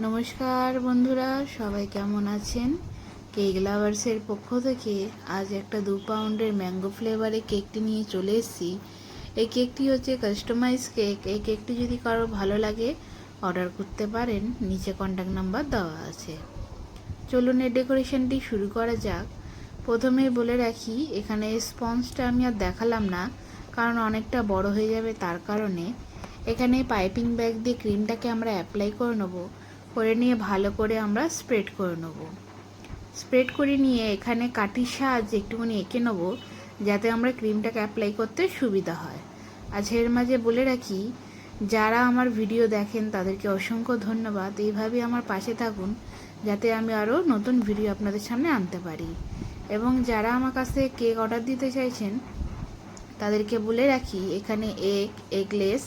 নমস্কার বন্ধুরা, সবাই কেমন আছেন? কেক লাভার্সের পক্ষ থেকে আজ একটা 2 পাউন্ডের ম্যাঙ্গো ফ্লেভারে কেকটি নিয়ে চলে এসেছি। এই কেকটি হচ্ছে কাস্টমাইজ কেক। এই কেকটি যদি কারো ভালো লাগে অর্ডার করতে পারেন, নিচে কন্ট্যাক্ট নাম্বার দেওয়া আছে। চলুন এই ডেকোরেশনটি শুরু করা যাক। প্রথমে বলে রাখি, এখানে স্পঞ্জটা আমি আর দেখালাম না, কারণ অনেকটা বড় হয়ে যাবে। তার কারণে এখানে পাইপিং ব্যাগ দিয়ে ক্রিমটাকে আমরা অ্যাপ্লাই করে নেবো। করে নিয়ে ভালো করে আমরা স্প্রেড করে নেব। স্প্রেড করে নিয়ে এখানে কাঠির সাহায্যে একটুখানি এঁকে নেব, যাতে আমরা ক্রিমটাকে অ্যাপ্লাই করতে সুবিধা হয়। আচ্ছা, এর মাঝে বলে রাখি, যারা আমার ভিডিও দেখেন তাদেরকে অসংখ্য ধন্যবাদ। এইভাবেই আমার পাশে থাকুন, যাতে আমি আরও নতুন ভিডিও আপনাদের সামনে আনতে পারি। এবং যারা আমার কাছ থেকে কেক অর্ডার দিতে চাইছেন তাদেরকে বলে রাখি, এখানে এগলেস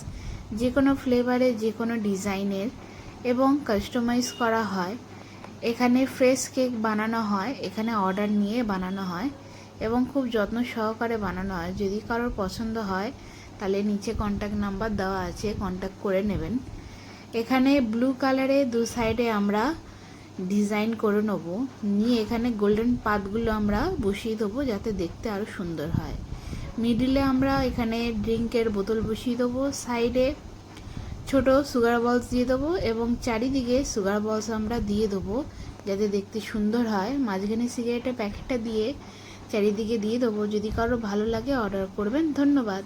যে কোনো ফ্লেভারে, যে কোনো ডিজাইনের এবং কাস্টমাইজ করা হয়। এখানে ফ্রেশ কেক বানানো হয়, এখানে অর্ডার নিয়ে বানানো হয় এবং খুব যত্ন সহকারে বানানো হয়। যদি কারোর পছন্দ হয় তাহলে নিচে কন্ট্যাক্ট নাম্বার দেওয়া আছে, কন্ট্যাক্ট করে নেবেন। এখানে ব্লু কালারে দু সাইডে আমরা ডিজাইন করে নেব, নিয়ে এখানে গোল্ডেন পাতগুলো আমরা বসিয়ে দেবো, যাতে দেখতে আরও সুন্দর হয়। মিডিলে আমরা এখানে ড্রিঙ্কের বোতল বসিয়ে দেবো, সাইডে ছোট সুগার বলস দিয়ে দেবো এবং চারিদিকে সুগার বলস আমরা দিয়ে দেবো, যাতে দেখতে সুন্দর হয়। মাঝখানে সিগারেটের প্যাকেটটা দিয়ে চারিদিকে দিয়ে দেবো। যদি কারো ভালো লাগে অর্ডার করবেন। ধন্যবাদ।